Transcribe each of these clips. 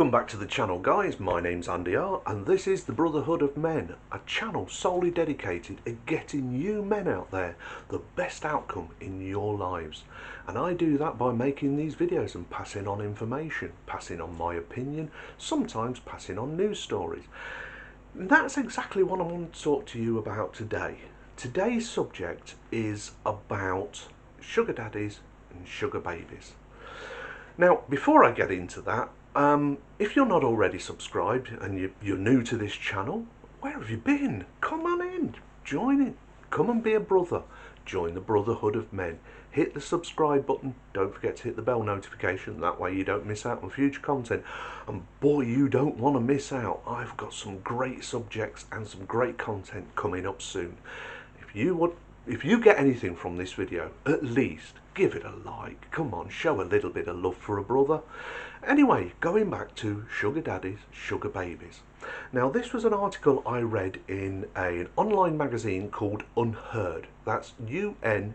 Welcome back to the channel, guys. My name's Andy R and this is the Brotherhood of Men, a channel solely dedicated at getting you men out there the best outcome in your lives. And I do that by making these videos and passing on information, passing on my opinion, sometimes passing on news stories. And that's exactly what I want to talk to you about today. Today's subject is about sugar daddies and sugar babies. Now, before I get into that, if you're not already subscribed and you're new to this channel, where have you been? Come on in, join in, come and be a brother, join the Brotherhood of Men. Hit the subscribe button, don't forget to hit the bell notification, that way you don't miss out on future content. And boy, you don't want to miss out. I've got some great subjects and some great content coming up soon. If you get anything from this video, at least give it a like. Come on, show a little bit of love for a brother. Anyway, going back to sugar daddies, sugar babies. Now, this was an article I read in an online magazine called Unheard. That's U-N-H-E-R-D.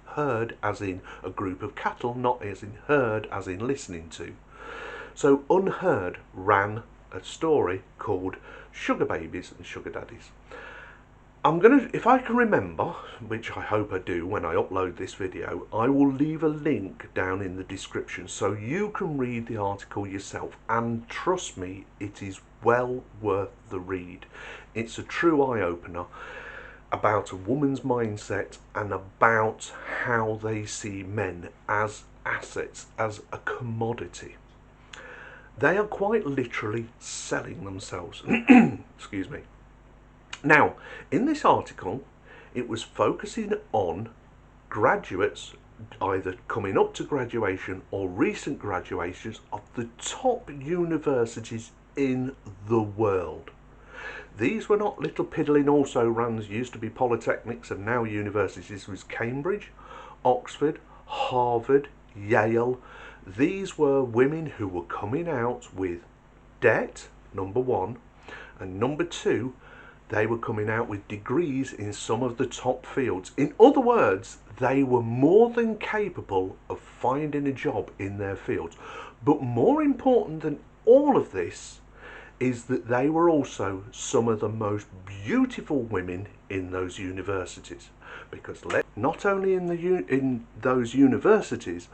Herd as in a group of cattle, not as in herd as in listening to. So Unheard ran a story called Sugar Babies and Sugar Daddies. If I can remember, which I hope I do when I upload this video, I will leave a link down in the description so you can read the article yourself. And trust me, it is well worth the read. It's a true eye-opener about a woman's mindset and about how they see men as assets, as a commodity. They are quite literally selling themselves. Excuse me. Now, in this article, it was focusing on graduates either coming up to graduation or recent graduations of the top universities in the world. These were not little piddling also-rans, used to be polytechnics and now universities. This was Cambridge, Oxford, Harvard, Yale. These were women who were coming out with debt, number one, and number two, they were coming out with degrees in some of the top fields. In other words, they were more than capable of finding a job in their fields. But more important than all of this is that they were also some of the most beautiful women in those universities. Because not only in those universities,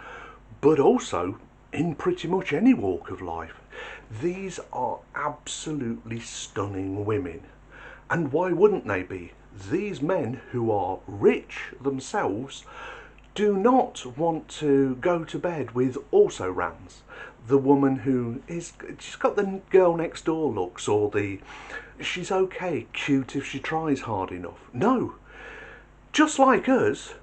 but also in pretty much any walk of life. These are absolutely stunning women. And why wouldn't they be? These men who are rich themselves do not want to go to bed with also-rans. The woman who she's got the girl next door looks, or she's okay, cute if she tries hard enough. No, just like us,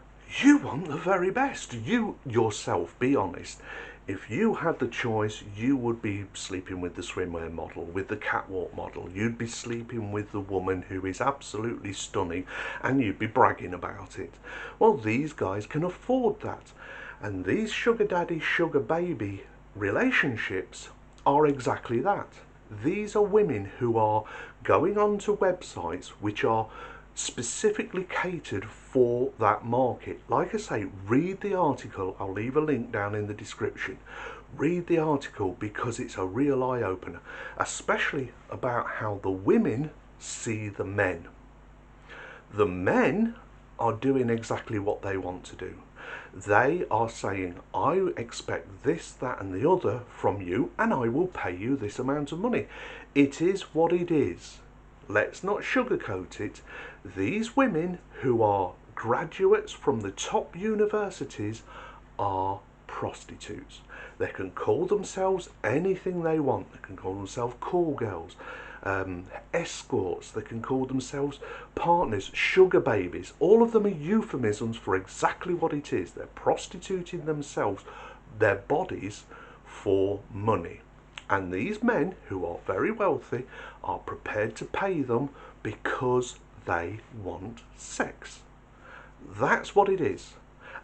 you want the very best. You yourself, be honest. If you had the choice, you would be sleeping with the swimwear model, with the catwalk model. You'd be sleeping with the woman who is absolutely stunning, and you'd be bragging about it. Well, these guys can afford that. And these sugar daddy, sugar baby relationships are exactly that. These are women who are going onto websites which are specifically catered for that market. Like I say, read the article. I'll leave a link down in the description. Read the article because it's a real eye-opener, especially about how the women see the men. The men are doing exactly what they want to do. They are saying, I expect this, that and the other from you, and I will pay you this amount of money. It is what it is. Let's not sugarcoat it. These women who are graduates from the top universities are prostitutes. They can call themselves anything they want. They can call themselves call girls, escorts. They can call themselves partners, sugar babies. All of them are euphemisms for exactly what it is. They're prostituting themselves, their bodies, for money. And these men, who are very wealthy, are prepared to pay them because they want sex. That's what it is.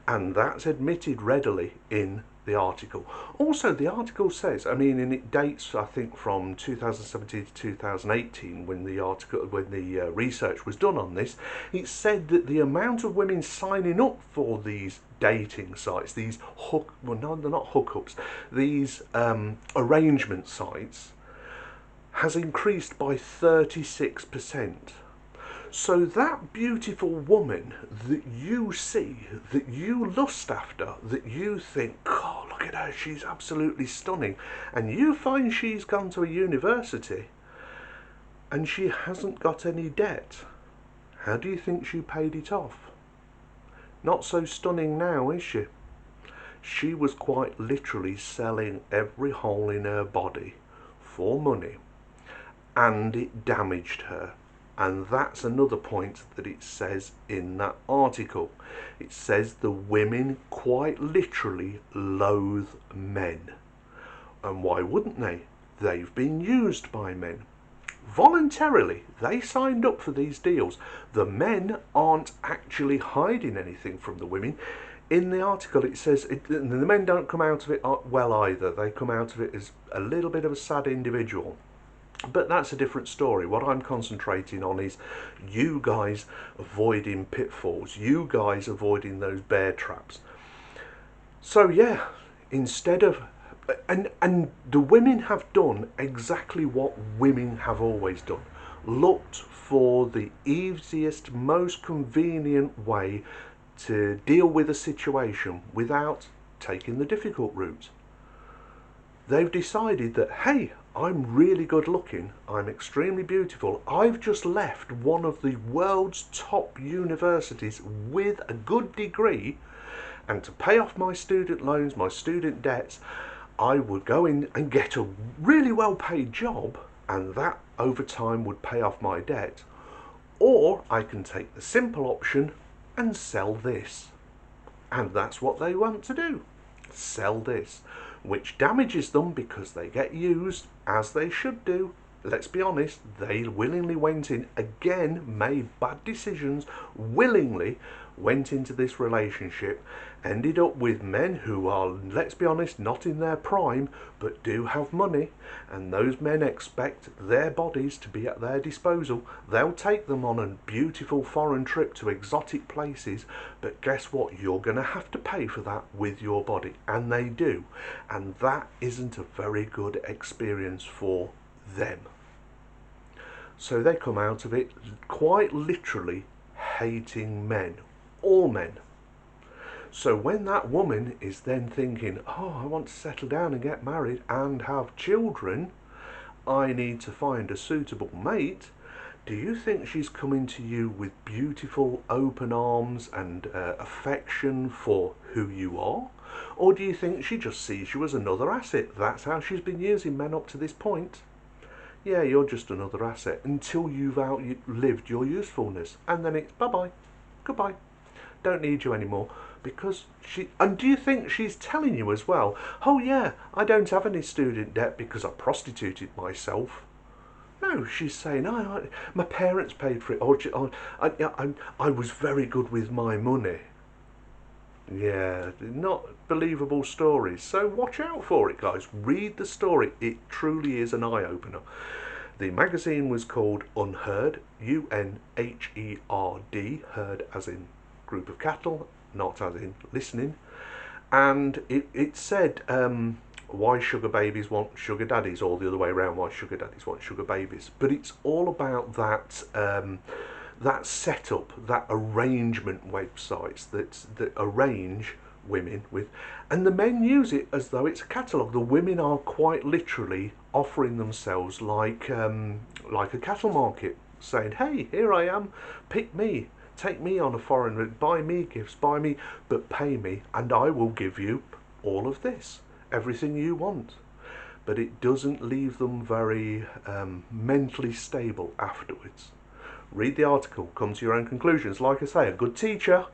And that's admitted readily in the article. Also, the article says, I mean, and it dates, I think, from 2017 to 2018 when the research was done on this. It said that the amount of women signing up for these dating sites, these they're not hookups, these arrangement sites, has increased by 36%. So that beautiful woman that you see, that you lust after, that you think, oh, look at her, she's absolutely stunning, and you find she's gone to a university and she hasn't got any debt, how do you think she paid it off? Not so stunning now, is she? She was quite literally selling every hole in her body for money, and it damaged her. And that's another point that it says in that article. It says the women quite literally loathe men. And why wouldn't they? They've been used by men. Voluntarily, they signed up for these deals. The men aren't actually hiding anything from the women. In the article it says the men don't come out of it well either. They come out of it as a little bit of a sad individual. But that's a different story. What I'm concentrating on is you guys avoiding pitfalls, you guys avoiding those bear traps. So yeah, instead of, and the women have done exactly what women have always done. Looked for the easiest, most convenient way to deal with a situation without taking the difficult route. They've decided that, hey, I'm really good looking, I'm extremely beautiful, I've just left one of the world's top universities with a good degree, and to pay off my student loans, my student debts, I would go in and get a really well paid job, and that over time would pay off my debt. Or I can take the simple option and sell this. And that's what they want to do, sell this, which damages them because they get used, as they should do. Let's be honest, they willingly went in, again made bad decisions, willingly went into this relationship, ended up with men who are, let's be honest, not in their prime, but do have money, and those men expect their bodies to be at their disposal. They'll take them on a beautiful foreign trip to exotic places, but guess what? You're going to have to pay for that with your body, and they do, and that isn't a very good experience for them. So they come out of it quite literally hating men, all men. So when that woman is then thinking, oh, I want to settle down and get married and have children, I need to find a suitable mate, do you think she's coming to you with beautiful open arms and affection for who you are? Or do you think she just sees you as another asset? That's how she's been using men up to this point. Yeah, you're just another asset until you've outlived your usefulness, and then it's bye-bye, goodbye, don't need you anymore. Because and do you think she's telling you as well, oh yeah, I don't have any student debt because I prostituted myself? No, she's saying, oh, my parents paid for it, or I was very good with my money. Yeah, not believable stories. So watch out for it, guys. Read the story. It truly is an eye-opener. The magazine was called Unheard, U-N-H-E-R-D, heard as in group of cattle, not as in listening. And it said, why sugar babies want sugar daddies, or the other way around, why sugar daddies want sugar babies. But it's all about that that setup, that arrangement websites that arrange women with, and the men use it as though it's a catalogue. The women are quite literally offering themselves like a cattle market, saying, hey, here I am, pick me, take me on a foreign route, buy me gifts, buy me, but pay me and I will give you all of this, everything you want. But it doesn't leave them very mentally stable afterwards. Read the article, come to your own conclusions. Like I say, a good teacher,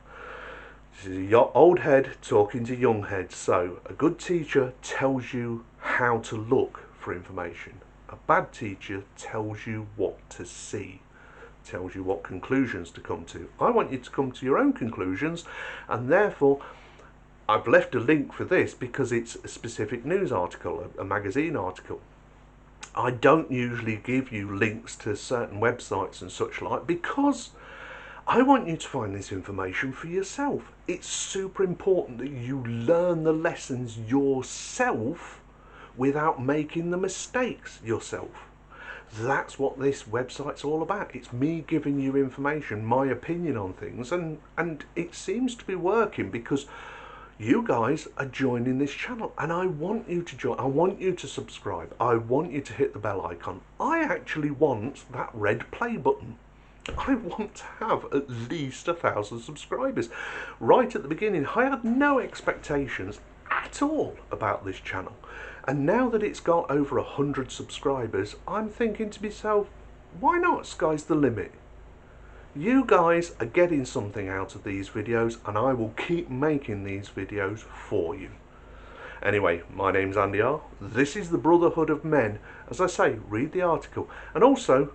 this is your old head talking to young head. So a good teacher tells you how to look for information. A bad teacher tells you what to see, tells you what conclusions to come to. I want you to come to your own conclusions, and therefore I've left a link for this because it's a specific news article, a magazine article. I don't usually give you links to certain websites and such like because I want you to find this information for yourself. It's super important that you learn the lessons yourself without making the mistakes yourself. That's what this website's all about. It's me giving you information, my opinion on things, and it seems to be working because you guys are joining this channel, and I want you to join. I want you to subscribe. I want you to hit the bell icon. I actually want that red play button. I want to have at least 1,000 subscribers. Right at the beginning, I had no expectations at all about this channel. And now that it's got over 100 subscribers, I'm thinking to myself, why not? Sky's the limit. You guys are getting something out of these videos, and I will keep making these videos for you. Anyway, my name's Andy R. This is the Brotherhood of Men. As I say, read the article. And also,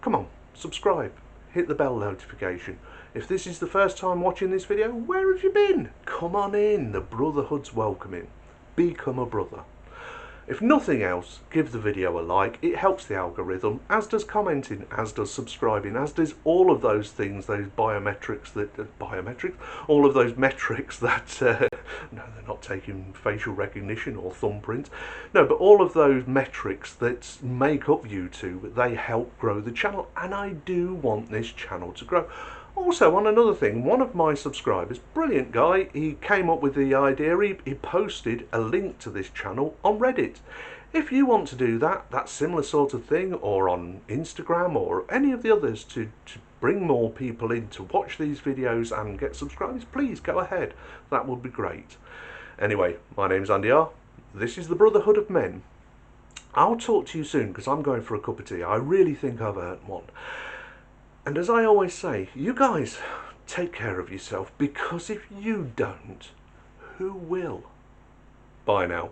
come on, subscribe. Hit the bell notification. If this is the first time watching this video, where have you been? Come on in, the Brotherhood's welcoming. Become a brother. If nothing else, give the video a like. It helps the algorithm, as does commenting, as does subscribing, as does all of those things, those biometrics that all of those metrics that no, they're not taking facial recognition or thumbprint. No, but all of those metrics that make up YouTube, they help grow the channel, and I do want this channel to grow. Also, on another thing, one of my subscribers, brilliant guy, he came up with the idea, he posted a link to this channel on Reddit. If you want to do that similar sort of thing, or on Instagram or any of the others to bring more people in to watch these videos and get subscribers, please go ahead. That would be great. Anyway, my name's Andy R. This is the Brotherhood of Men. I'll talk to you soon because I'm going for a cup of tea. I really think I've earned one. And as I always say, you guys take care of yourself, because if you don't, who will? Bye now.